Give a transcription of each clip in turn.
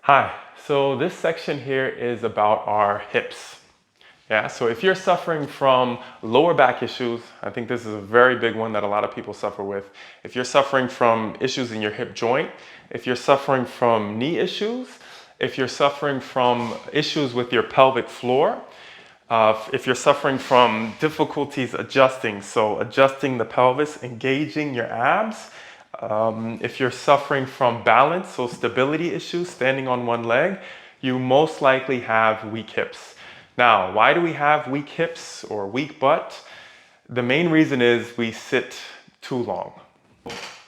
Hi, so this section here is about our hips. Yeah, so if you're suffering from lower back issues, I think this is a very big one that a lot of people suffer with. If you're suffering from issues in your hip joint, if you're suffering from knee issues, if you're suffering from issues with your pelvic floor, if you're suffering from difficulties adjusting, so adjusting the pelvis, engaging your abs, if you're suffering from balance, so stability issues, standing on one leg, you most likely have weak hips. Now, why do we have weak hips or weak butt? The main reason is we sit too long.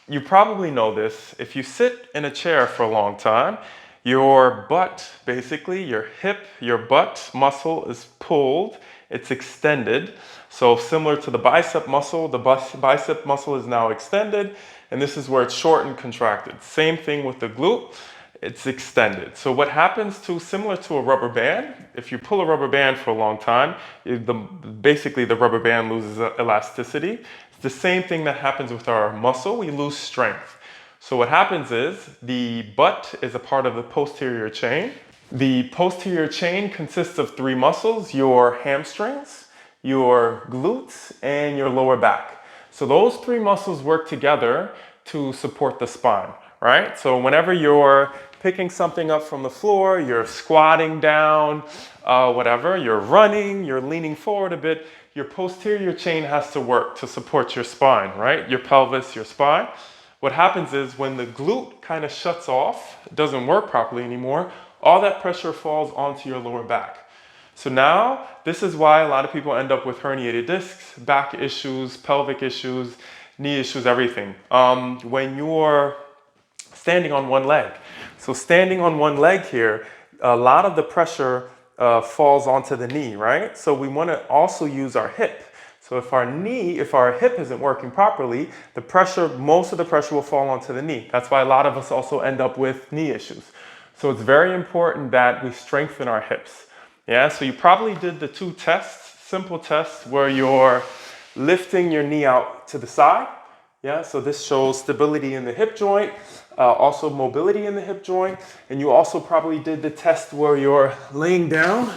You probably know this. If you sit in a chair for a long time, your butt, basically your hip, your butt muscle is pulled, it's extended. So similar to the bicep muscle, the bicep muscle is now extended, and this is where it's short and contracted. Same thing with the glute, it's extended. So what happens similar to a rubber band, if you pull a rubber band for a long time, basically the rubber band loses elasticity. It's the same thing that happens with our muscle, we lose strength. So what happens is the butt is a part of the posterior chain. The posterior chain consists of three muscles: your hamstrings, your glutes, and your lower back. So those three muscles work together to support the spine, right? So whenever you're picking something up from the floor, you're squatting down, whatever, you're running, you're leaning forward a bit, your posterior chain has to work to support your spine, right? Your pelvis, your spine. What happens is when the glute kind of shuts off, doesn't work properly anymore, all that pressure falls onto your lower back. So now, this is why a lot of people end up with herniated discs, back issues, pelvic issues, knee issues, everything. When you're standing on one leg. So standing on one leg here, a lot of the pressure falls onto the knee, right? So we want to also use our hip. So if our hip isn't working properly, most of the pressure will fall onto the knee. That's why a lot of us also end up with knee issues. So it's very important that we strengthen our hips. Yeah, so you probably did the two tests, simple tests, where you're lifting your knee out to the side. Yeah, so this shows stability in the hip joint, also mobility in the hip joint. And you also probably did the test where you're laying down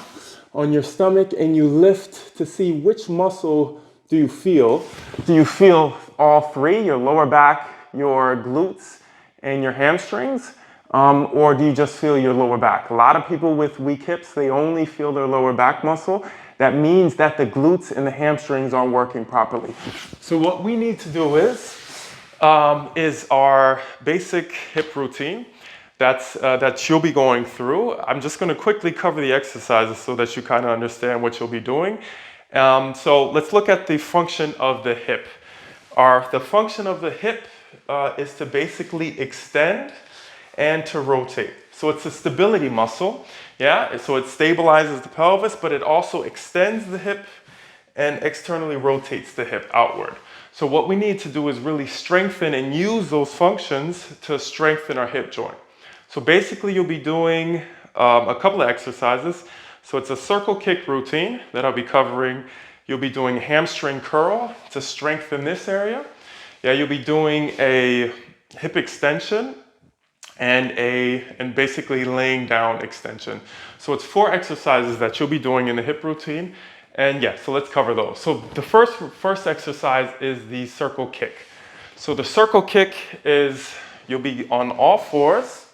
on your stomach and you lift to see which muscle do you feel. Do you feel all three, your lower back, your glutes, and your hamstrings? Or do you just feel your lower back? A lot of people with weak hips, they only feel their lower back muscle. That means that the glutes and the hamstrings aren't working properly. So what we need to do is our basic hip routine that you'll be going through. I'm just going to quickly cover the exercises so that you kind of understand what you'll be doing. So let's look at the function of the hip. The function of the hip is to basically extend and to rotate. So it's a stability muscle, yeah? So it stabilizes the pelvis, but it also extends the hip and externally rotates the hip outward. So what we need to do is really strengthen and use those functions to strengthen our hip joint. So basically you'll be doing a couple of exercises. So it's a circle kick routine that I'll be covering. You'll be doing hamstring curl to strengthen this area. Yeah, you'll be doing a hip extension and basically laying down extension. So it's 4 exercises that you'll be doing in the hip routine. And yeah, so let's cover those. So the first exercise is the circle kick. So the circle kick is you'll be on all fours.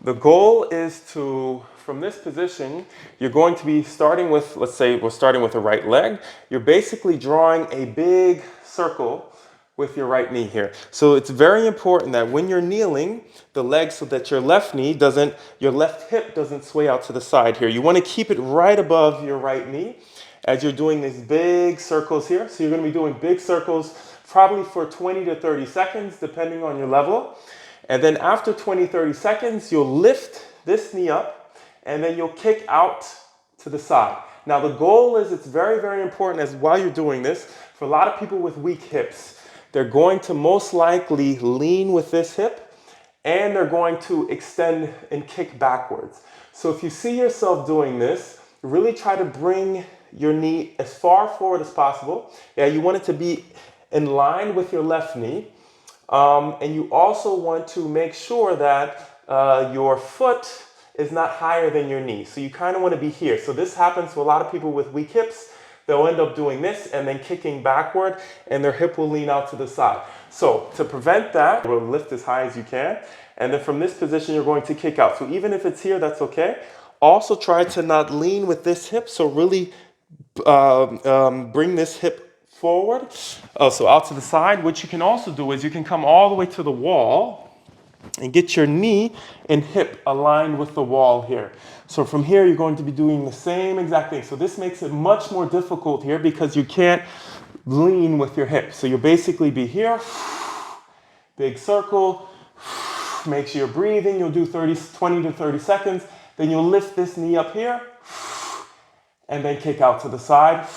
The goal is from this position, you're going to be starting with, let's say we're starting with the right leg. You're basically drawing a big circle with your right knee here. So it's very important that when you're kneeling, the leg, so that your left hip doesn't sway out to the side here. You want to keep it right above your right knee as you're doing these big circles here. So you're going to be doing big circles probably for 20 to 30 seconds, depending on your level. And then after 20, 30 seconds, you'll lift this knee up and then you'll kick out to the side. Now the goal is, it's very, very important as while you're doing this, for a lot of people with weak hips, they're going to most likely lean with this hip and they're going to extend and kick backwards. So if you see yourself doing this, really try to bring your knee as far forward as possible. Yeah, you want it to be in line with your left knee. And you also want to make sure that your foot is not higher than your knee. So you kind of want to be here. So this happens to a lot of people with weak hips. They'll end up doing this and then kicking backward, and their hip will lean out to the side. So to prevent that, we'll lift as high as you can. And then from this position, you're going to kick out. So even if it's here, that's okay. Also try to not lean with this hip. So really bring this hip forward. So out to the side. What you can also do is you can come all the way to the wall and get your knee and hip aligned with the wall here. So from here, you're going to be doing the same exact thing. So this makes it much more difficult here because you can't lean with your hip. So you'll basically be here, big circle, make sure you're breathing. You'll do 20 to 30 seconds. Then you'll lift this knee up here and then kick out to the side,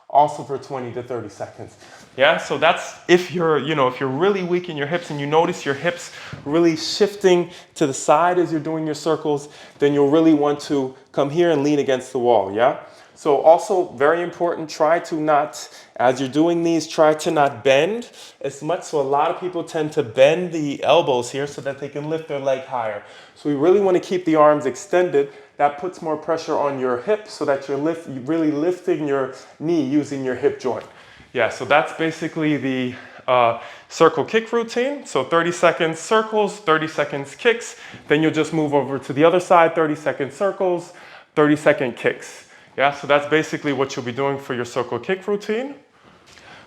also for 20 to 30 seconds. Yeah, so that's if you're, if you're really weak in your hips and you notice your hips really shifting to the side as you're doing your circles, then you'll really want to come here and lean against the wall, yeah? So also very important, try to not, as you're doing these, try to not bend as much. So a lot of people tend to bend the elbows here so that they can lift their leg higher. So we really want to keep the arms extended. That puts more pressure on your hip so that you're really lifting your knee using your hip joint. Yeah, so that's basically the circle kick routine. So 30 seconds circles, 30 seconds kicks. Then you'll just move over to the other side, 30 second circles, 30-second kicks. Yeah, so that's basically what you'll be doing for your circle kick routine.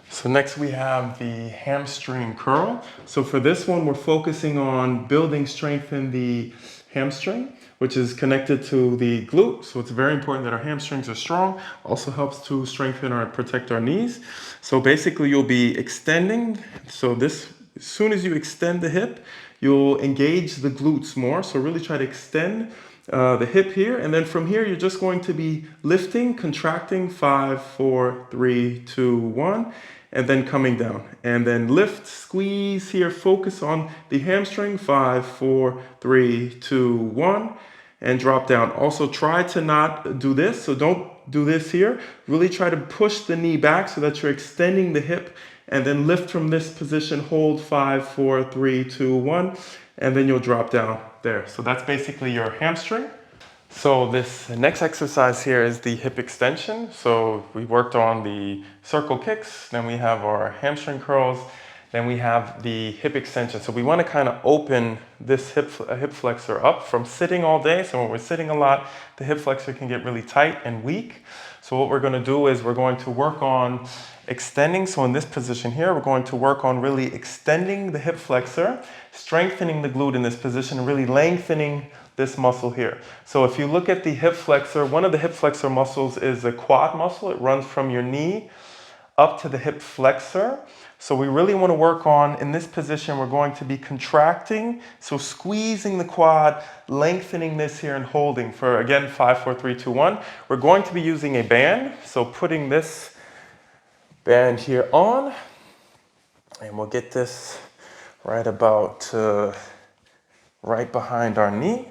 So next we have the hamstring curl. So for this one, we're focusing on building strength in the hamstring, which is connected to the glute. So it's very important that our hamstrings are strong. Also helps to strengthen or protect our knees. So basically you'll be extending. So this, as soon as you extend the hip, you'll engage the glutes more. So really try to extend the hip here. And then from here, you're just going to be lifting, contracting, 5, 4, 3, 2, 1. And then coming down, and then lift, squeeze here, focus on the hamstring, 5, 4, 3, 2, 1, and drop down. Also try to not do this, so don't do this here. Really try to push the knee back so that you're extending the hip, and then lift from this position, hold 5, 4, 3, 2, 1, and then you'll drop down there. So that's basically your hamstring. So this next exercise here is the hip extension. So we worked on the circle kicks, then we have our hamstring curls, then we have the hip extension. So we want to kind of open this hip flexor up from sitting all day. So when we're sitting a lot, the hip flexor can get really tight and weak. So what we're going to do is we're going to work on extending. So in this position here, we're going to work on really extending the hip flexor, strengthening the glute in this position, and really lengthening this muscle here. So if you look at the hip flexor, one of the hip flexor muscles is the quad muscle. It runs from your knee up to the hip flexor. So we really want to work on, in this position, we're going to be contracting. So squeezing the quad, lengthening this here and holding for, again, 5, 4, 3, 2, 1. We're going to be using a band. So putting this band here on, and we'll get this right about right behind our knee.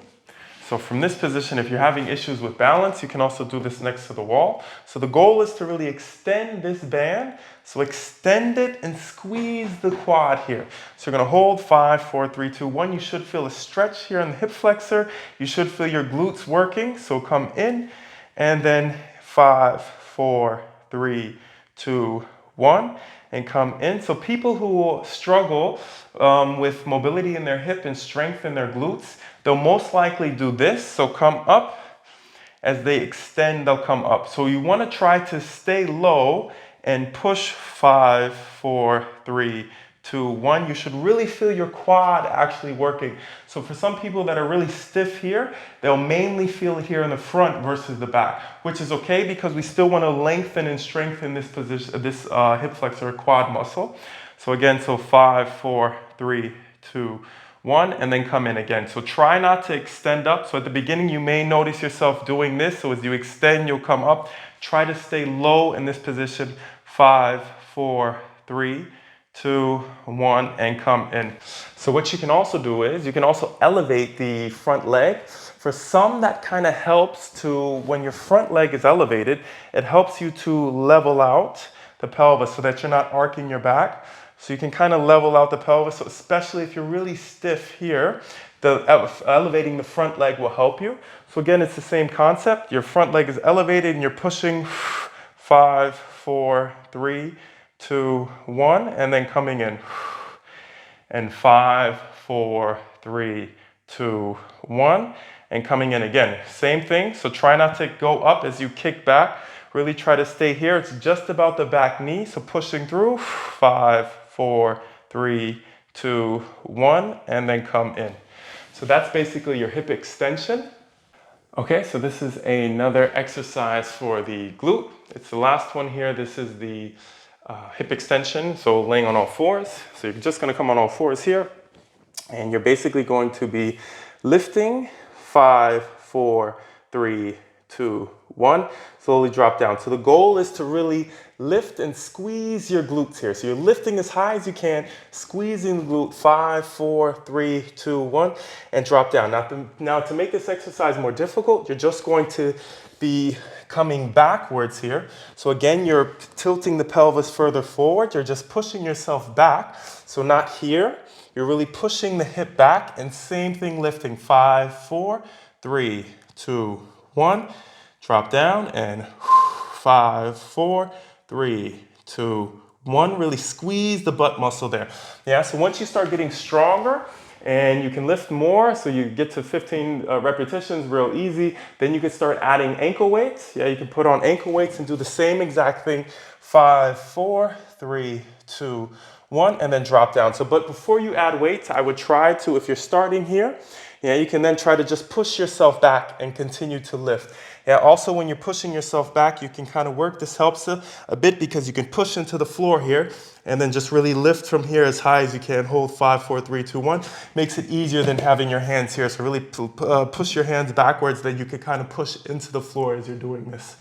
So from this position, if you're having issues with balance, you can also do this next to the wall. So the goal is to really extend this band. So extend it and squeeze the quad here. So you're going to hold 5, 4, 3, 2, 1. You should feel a stretch here in the hip flexor. You should feel your glutes working. So come in and then 5, 4, 3, 2, 1. And come in. So people who struggle with mobility in their hip and strength in their glutes, they'll most likely do this. So come up. As they extend, they'll come up. So you want to try to stay low and push 5, 4, 3, 2, 1. You should really feel your quad actually working. So for some people that are really stiff here, they'll mainly feel it here in the front versus the back, which is okay because we still want to lengthen and strengthen this position, this hip flexor quad muscle. So again, so 5, 4, 3, 2, 1, and then come in again. So try not to extend up. So at the beginning, you may notice yourself doing this. So as you extend, you'll come up. Try to stay low in this position. 5, 4, 3, 2, 1, and come in. So what you can also do is you can also elevate the front leg. For some, that kind of helps to, when your front leg is elevated, it helps you to level out the pelvis so that you're not arcing your back. So you can kind of level out the pelvis, so especially if you're really stiff here, Elevating the front leg will help you. So again, it's the same concept. Your front leg is elevated and you're pushing 5, 4, 3, 2, 1, and then coming in. And 5, 4, 3, 2, 1, and coming in again. Same thing, so try not to go up as you kick back. Really try to stay here. It's just about the back knee, so pushing through. 5, 4, 3, 2, 1, and then come in. So that's basically your hip extension. Okay, so this is another exercise for the glute. It's the last one here. This is the hip extension, so laying on all fours. So you're just going to come on all fours here, and you're basically going to be lifting 5, 4, 3, 2, 1. Slowly drop down. So the goal is to really lift and squeeze your glutes here. So you're lifting as high as you can, squeezing the glute. 5, 4, 3, 2, 1, and drop down. Now to make this exercise more difficult, you're just going to be coming backwards here. So again, you're tilting the pelvis further forward. You're just pushing yourself back. So not here. You're really pushing the hip back, and same thing lifting. 5, 4, 3, 2, 1. Drop down, and 5, 4, 3, 2, 1. Really squeeze the butt muscle there. Yeah, so once you start getting stronger and you can lift more, so you get to 15 repetitions real easy, then you can start adding ankle weights. Yeah, you can put on ankle weights and do the same exact thing. 5, 4, 3, 2, 1, and then drop down. So, but before you add weights, I would try to, if you're starting here, yeah, you can then try to just push yourself back and continue to lift. Yeah, also when you're pushing yourself back, you can kind of work. This helps a bit because you can push into the floor here and then just really lift from here as high as you can. Hold 5, 4, 3, 2, 1. Makes it easier than having your hands here. So really push your hands backwards, then you can kind of push into the floor as you're doing this.